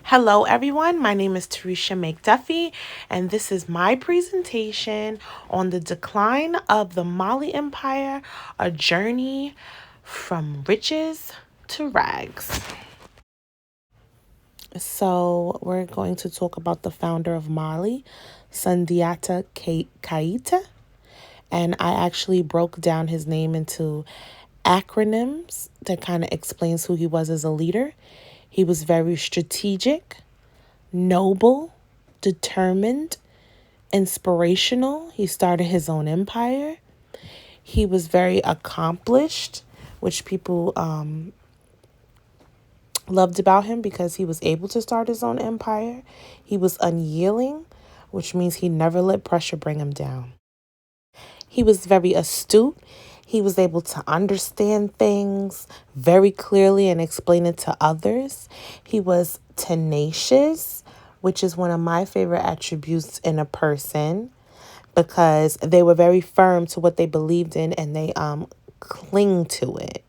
Hello, everyone. My name is Tarisha McDuffie, and this is my presentation on the decline of the Mali Empire, a journey from riches to rags. So, we're going to talk about the founder of Mali, Sundiata Keita, and I actually broke down his name into acronyms that kind of explains who he was as a leader. He was very strategic, noble, determined, inspirational. He started his own empire. He was very accomplished, which people loved about him because he was able to start his own empire. He was unyielding, which means he never let pressure bring him down. He was very astute. He was able to understand things very clearly and explain it to others. He was tenacious, which is one of my favorite attributes in a person because they were very firm to what they believed in and they cling to it.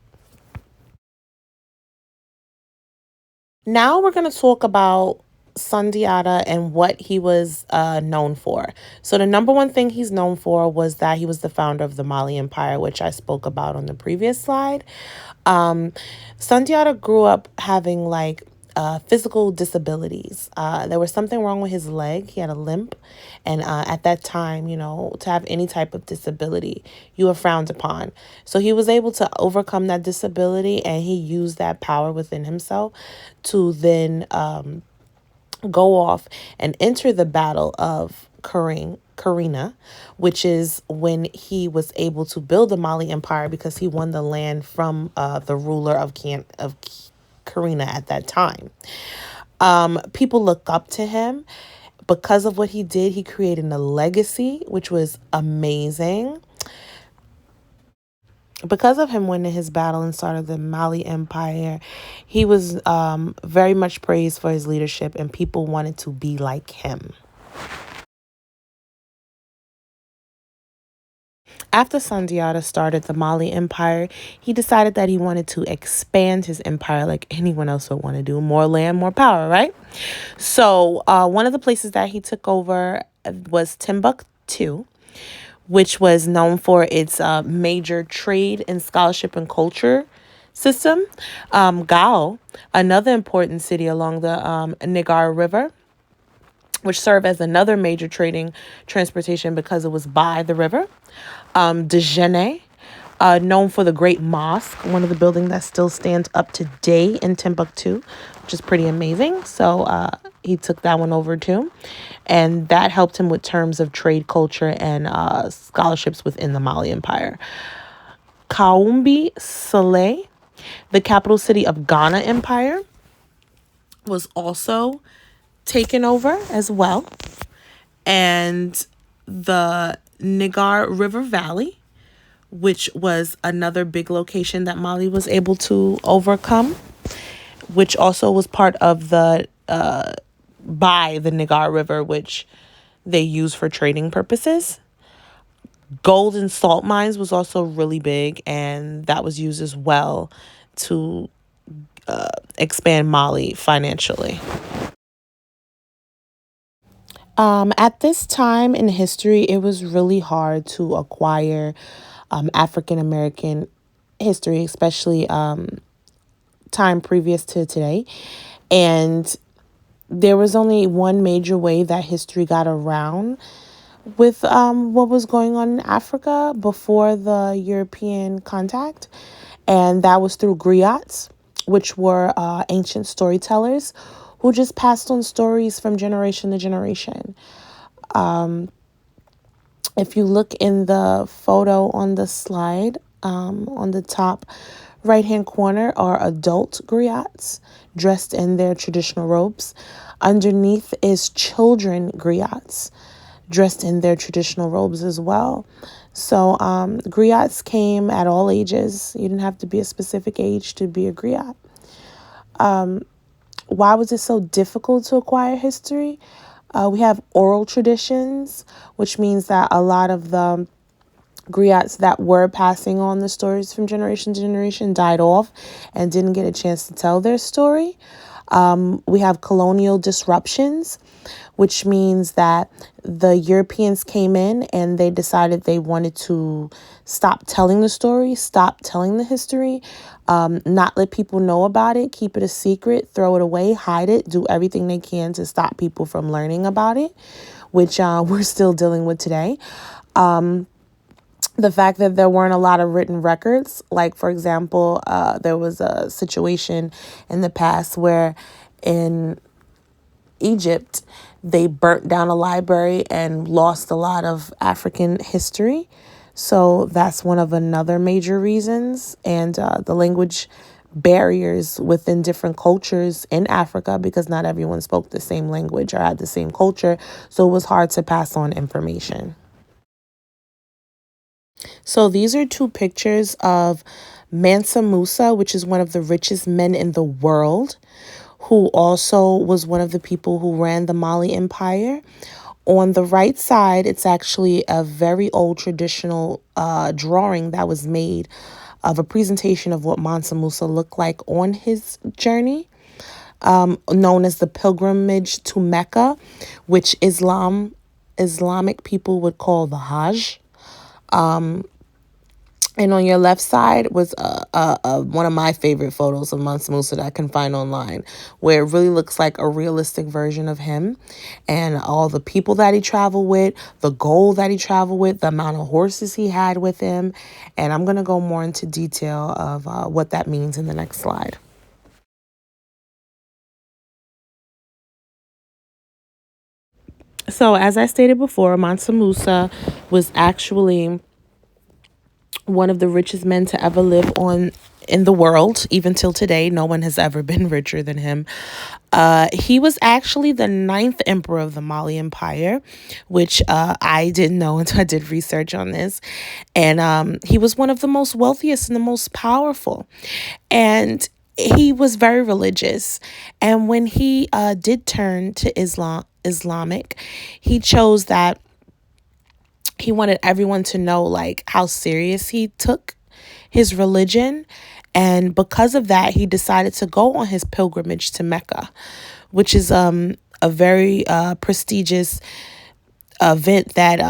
Now we're going to talk about Sundiata and what he was known for. So the number one thing he's known for was that he was the founder of the Mali Empire, which I spoke about on the previous slide. Sundiata grew up having physical disabilities. There was something wrong with his leg. He had a limp. And at that time, to have any type of disability, you were frowned upon. So he was able to overcome that disability and he used that power within himself to then go off and enter the Battle of Karina, which is when he was able to build the Mali Empire because he won the land from the ruler of Karina at that time. People look up to him. Because of what he did, he created a legacy, which was amazing. Because of him winning his battle and started the Mali Empire, he was very much praised for his leadership and people wanted to be like him. After Sundiata started the Mali Empire, he decided that he wanted to expand his empire like anyone else would want to do. More land, more power, right? So one of the places that he took over was Timbuktu, which was known for its major trade and scholarship and culture system. Gao, another important city along the Niger River, which served as another major trading transportation because it was by the river. Djenne, known for the Great Mosque, one of the buildings that still stands up today in Timbuktu, which is pretty amazing. So he took that one over too. And that helped him with terms of trade, culture, and scholarships within the Mali Empire. Kaumbi Sale, the capital city of Ghana Empire, was also taken over as well. And the Niger River Valley, which was another big location that Mali was able to overcome, which also was part of the by the Niger River, which they use for trading purposes. Gold and salt mines was also really big, and that was used as well to expand Mali financially. At this time in history, it was really hard to acquire African American history, especially time previous to today. And there was only one major way that history got around with what was going on in Africa before the European contact, and that was through griots, which were ancient storytellers who just passed on stories from generation to generation. If you look in the photo on the slide, on the top right-hand corner are adult griots dressed in their traditional robes. Underneath is children griots dressed in their traditional robes as well. So griots came at all ages. You didn't have to be a specific age to be a griot. Why was it so difficult to acquire history? We have oral traditions, which means that a lot of the griots that were passing on the stories from generation to generation died off and didn't get a chance to tell their story. We have colonial disruptions, which means that the Europeans came in and they decided they wanted to stop telling the story, stop telling the history, not let people know about it, keep it a secret, throw it away, hide it, do everything they can to stop people from learning about it, which we're still dealing with today. The fact that there weren't a lot of written records, like, for example, there was a situation in the past where in Egypt, they burnt down a library and lost a lot of African history. So that's one of another major reasons. And the language barriers within different cultures in Africa, because not everyone spoke the same language or had the same culture. So it was hard to pass on information. So these are two pictures of Mansa Musa, which is one of the richest men in the world, who also was one of the people who ran the Mali Empire. On the right side, it's actually a very old traditional drawing that was made of a presentation of what Mansa Musa looked like on his journey, known as the pilgrimage to Mecca, which Islamic people would call the Hajj. And on your left side was one of my favorite photos of Mansa Musa that I can find online, where it really looks like a realistic version of him and all the people that he traveled with, the gold that he traveled with, the amount of horses he had with him. And I'm going to go more into detail of what that means in the next slide. So, as I stated before, Mansa Musa was actually one of the richest men to ever live on in the world. Even till today, no one has ever been richer than him. He was actually the ninth emperor of the Mali Empire, which I didn't know until I did research on this. And he was one of the most wealthiest and the most powerful. And he was very religious. And when he did turn to Islamic, he chose that he wanted everyone to know like how serious he took his religion. And because of that, he decided to go on his pilgrimage to Mecca, which is a very prestigious event that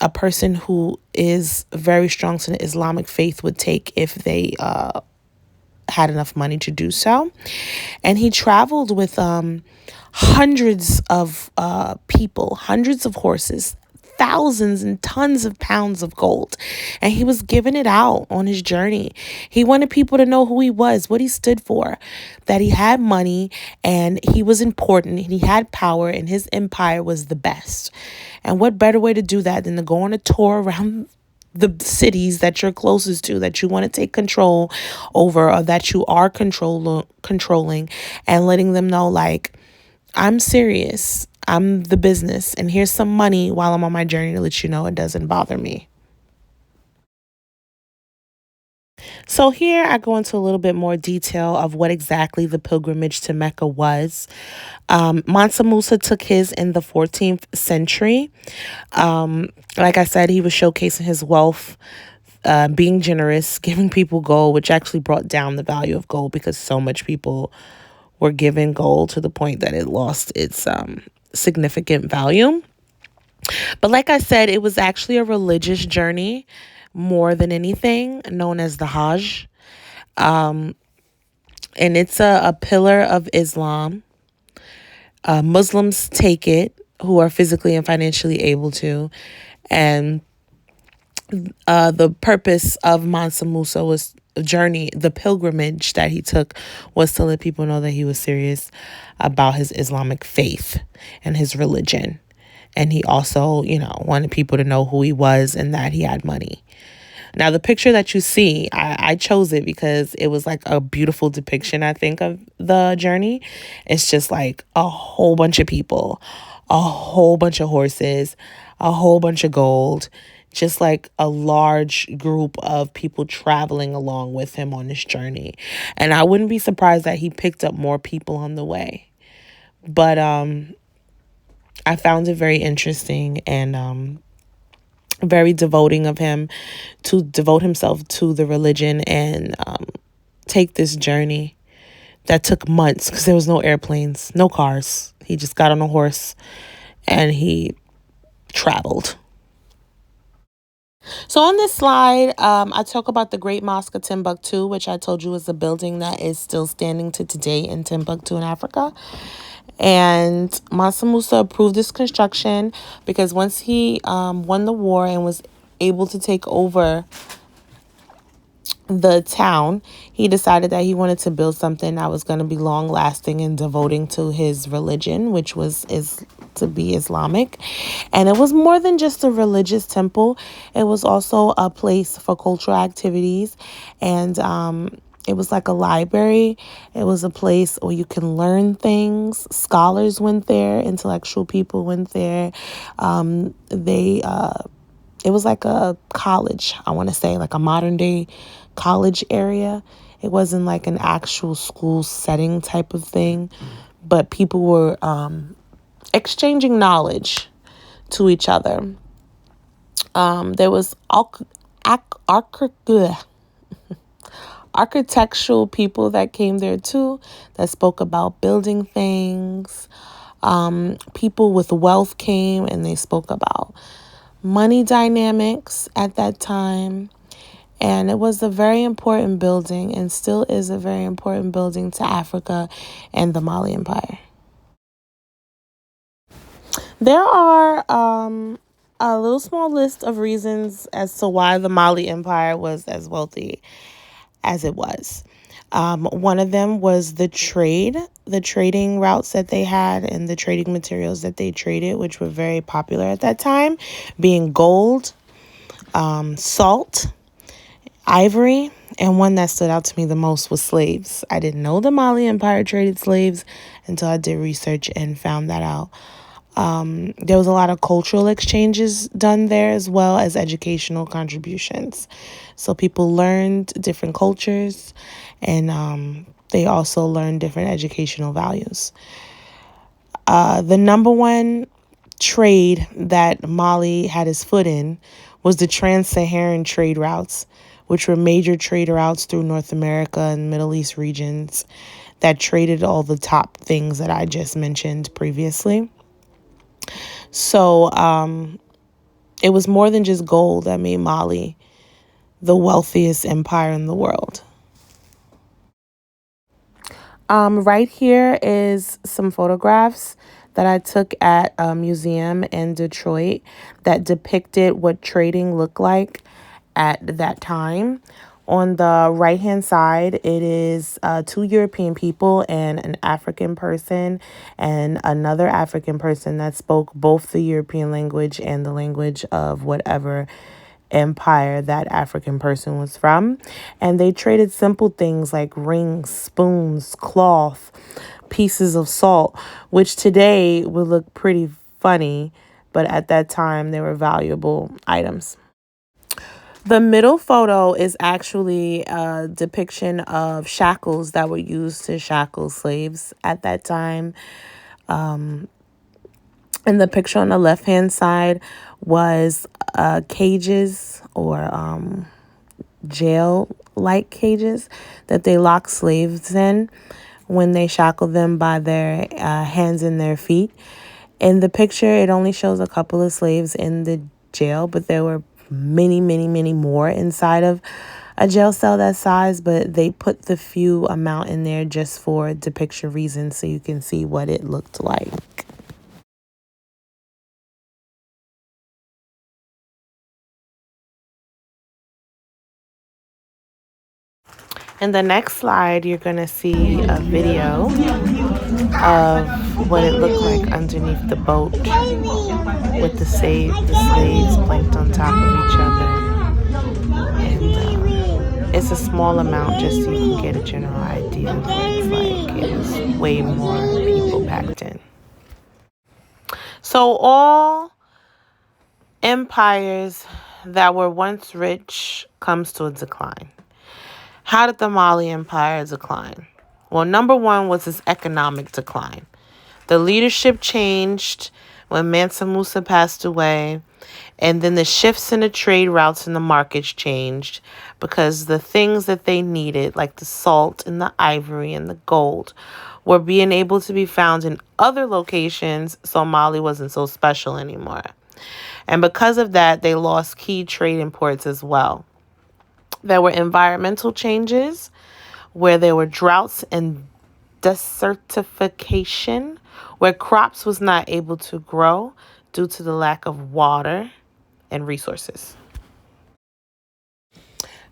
a person who is very strong to the Islamic faith would take if they had enough money to do so. And he traveled with hundreds of people, hundreds of horses, thousands and tons of pounds of gold. And he was giving it out on his journey. He wanted people to know who he was, what he stood for, that he had money and he was important and he had power and his empire was the best. And what better way to do that than to go on a tour around the cities that you're closest to, that you want to take control over, or that you are controlling, and letting them know, like, I'm serious. I'm the business, and here's some money while I'm on my journey to let you know it doesn't bother me. So here I go into a little bit more detail of what exactly the pilgrimage to Mecca was. Mansa Musa took his in the 14th century. Like I said, he was showcasing his wealth, being generous, giving people gold, which actually brought down the value of gold because so much people were given gold to the point that it lost its significant value. But like I said, it was actually a religious journey more than anything, known as the Hajj. And it's a pillar of Islam. Muslims take it who are physically and financially able to. And the purpose of Mansa Musa was journey, the pilgrimage that he took was to let people know that he was serious about his Islamic faith and his religion. And he also, wanted people to know who he was and that he had money. Now, the picture that you see, I chose it because it was like a beautiful depiction, I think, of the journey. It's just like a whole bunch of people, a whole bunch of horses, a whole bunch of gold, just like a large group of people traveling along with him on this journey. And I wouldn't be surprised that he picked up more people on the way. But I found it very interesting and very devoting of him to devote himself to the religion and take this journey that took months because there was no airplanes, no cars. He just got on a horse and he traveled. So on this slide, I talk about the Great Mosque of Timbuktu, which I told you is a building that is still standing to today in Timbuktu in Africa. And Mansa Musa approved this construction because once he won the war and was able to take over the town, he decided that he wanted to build something that was going to be long lasting and devoting to his religion, which was to be Islamic. And it was more than just a religious temple. It was also a place for cultural activities, and it was like a library. It was a place where you can learn things. Scholars went there, intellectual people went there. It was like a college, I want to say, like a modern day college area. It wasn't like an actual school setting type of thing, but people were exchanging knowledge to each other. There was architectural people that came there too, that spoke about building things. People with wealth came and they spoke about money dynamics at that time. And it was a very important building and still is a very important building to Africa and the Mali Empire. There are a little small list of reasons as to why the Mali Empire was as wealthy as it was. One of them was the trading routes that they had and the trading materials that they traded, which were very popular at that time, being gold, salt, ivory, and one that stood out to me the most was slaves. I didn't know the Mali Empire traded slaves until I did research and found that out. There was a lot of cultural exchanges done there as well as educational contributions. So people learned different cultures and they also learned different educational values. The number one trade that Mali had his foot in was the trans-Saharan trade routes, which were major trade routes through North America and Middle East regions that traded all the top things that I just mentioned previously. So it was more than just gold that made Mali the wealthiest empire in the world. Right here is some photographs that I took at a museum in Detroit that depicted what trading looked like at that time. On the right-hand side, it is two European people and an African person and another African person that spoke both the European language and the language of whatever empire that African person was from. And they traded simple things like rings, spoons, cloth, pieces of salt, which today would look pretty funny, but at that time they were valuable items. The middle photo is actually a depiction of shackles that were used to shackle slaves at that time. And the picture on the left-hand side was cages or jail-like cages that they locked slaves in when they shackled them by their hands and their feet. In the picture, it only shows a couple of slaves in the jail, but there were many, many, many more inside of a jail cell that size, but they put the few amount in there just for depiction reasons so you can see what it looked like. In the next slide, you're going to see a video of what it looked like underneath the boat with the slaves planked on top of each other. And it's a small amount just so you can get a general idea of what it's like. It was way more people packed in. So all empires that were once rich comes to a decline. How did the Mali Empire decline? Well, number one was its economic decline. The leadership changed when Mansa Musa passed away, and then the shifts in the trade routes and the markets changed because the things that they needed, like the salt and the ivory and the gold, were being able to be found in other locations, so Mali wasn't so special anymore. And because of that, they lost key trade imports as well. There were environmental changes where there were droughts and desertification, where crops was not able to grow due to the lack of water and resources.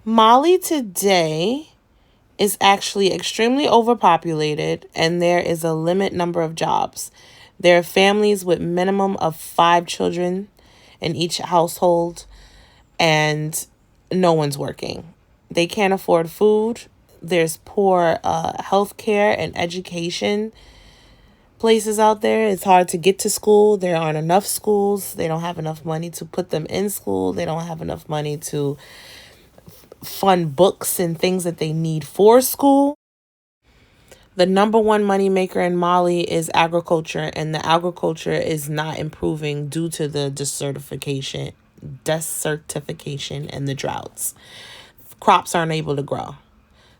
Mali today is actually extremely overpopulated, and there is a limit number of jobs. There are families with minimum of 5 children in each household, and no one's working. They can't afford food. There's poor health care and education places out there. It's hard to get to school. There aren't enough schools. They don't have enough money to put them in school. They don't have enough money to fund books and things that they need for school. The number one moneymaker in Mali is agriculture, and the agriculture is not improving due to the desertification, and the droughts. Crops aren't able to grow.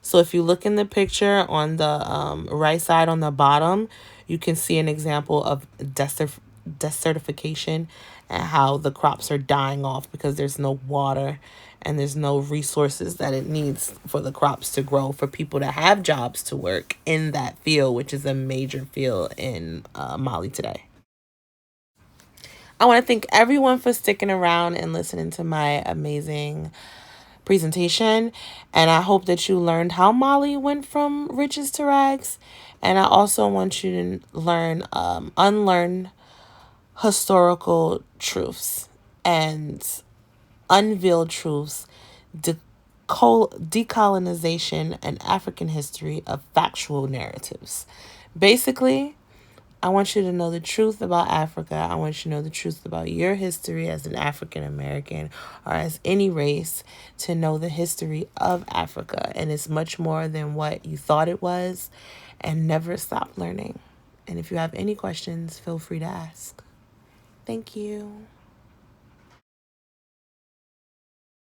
So if you look in the picture on the right side on the bottom, you can see an example of desertification and how the crops are dying off because there's no water and there's no resources that it needs for the crops to grow, for people to have jobs to work in that field, which is a major field in Mali today. I want to thank everyone for sticking around and listening to my amazing presentation, and I hope that you learned how Mali went from riches to rags. And I also want you to unlearn historical truths and unveil truths, decolonization, and African history of factual narratives. Basically, I want you to know the truth about Africa. I want you to know the truth about your history as an African American or as any race, to know the history of Africa. And it's much more than what you thought it was, and never stop learning. And if you have any questions, feel free to ask. Thank you.